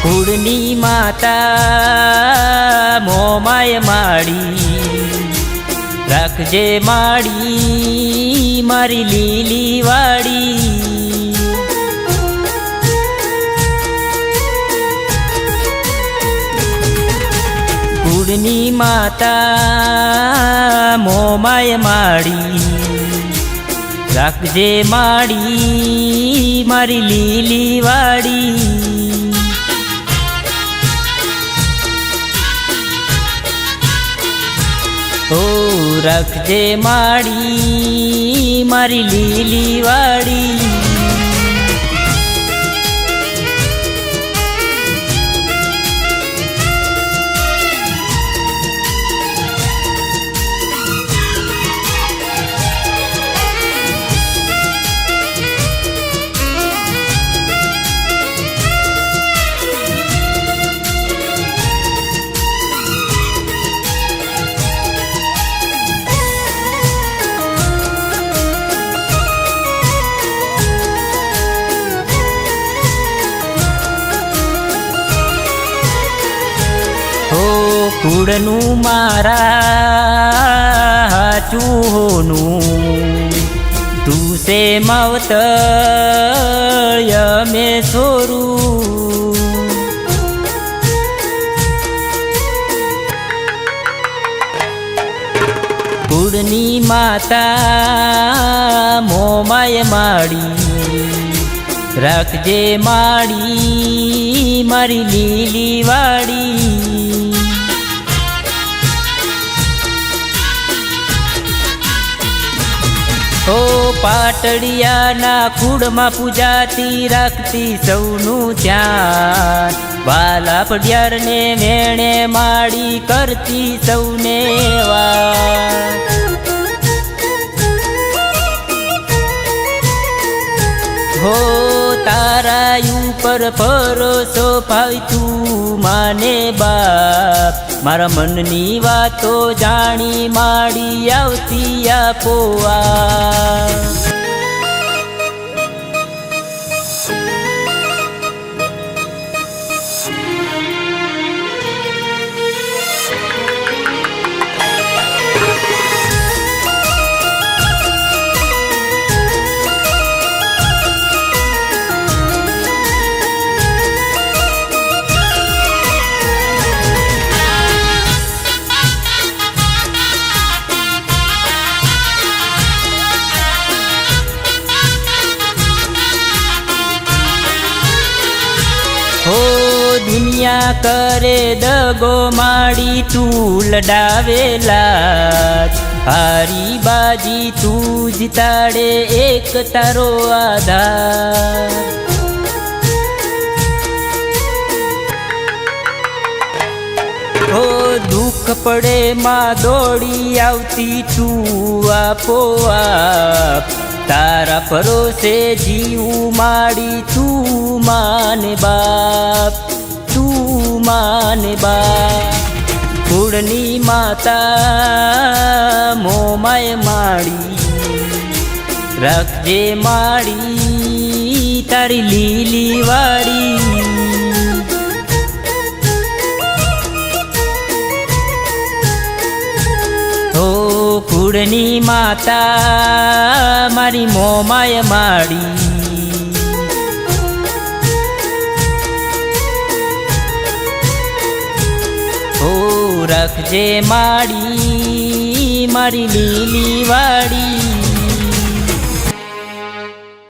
કુળની માતા મોમાય માડી રાખજે માડી મારી લીલી વાડી કુળની માતા મોમાય માડી રાખજે માડી મારી લીલી વાડી ઓ રાખજે માડી મારી લીલી વાડી કુળનું મારા હાચું હોનું તું સે માવતળ્ય મેં છોરું કુળની માતા મોમાય માડી રાખજે માડી મારી લીલી વાડી ઓ પાટડિયાના કુળમાં પૂજાતી રાખતી સૌનું ધ્યાન વાલા પડિયારને વેણે માડી કરતી સૌને વાત હો તારા ઉપર ભરોસો ભાઈ તું માને બાપ મારા મનની વાતો જાણી માડી આવતી આપોવા હો દુનિયા કરે દગો માડી તું લડાવેલા હારી બાજી તું જીતાડે એક તારો આધાર હો દુઃખ પડે માં દોડી આવતી તું આપોઆપ તારા ભરોસે જીવું માડી તું માને બાપ તું માને બાપ કુળની માતા મોમાય માડી રાખજે માડી તારી લીલી વાડી કુળની માતા મારી મોમાય માડી ઓ રાખજે માડી મારી લીલી વાડી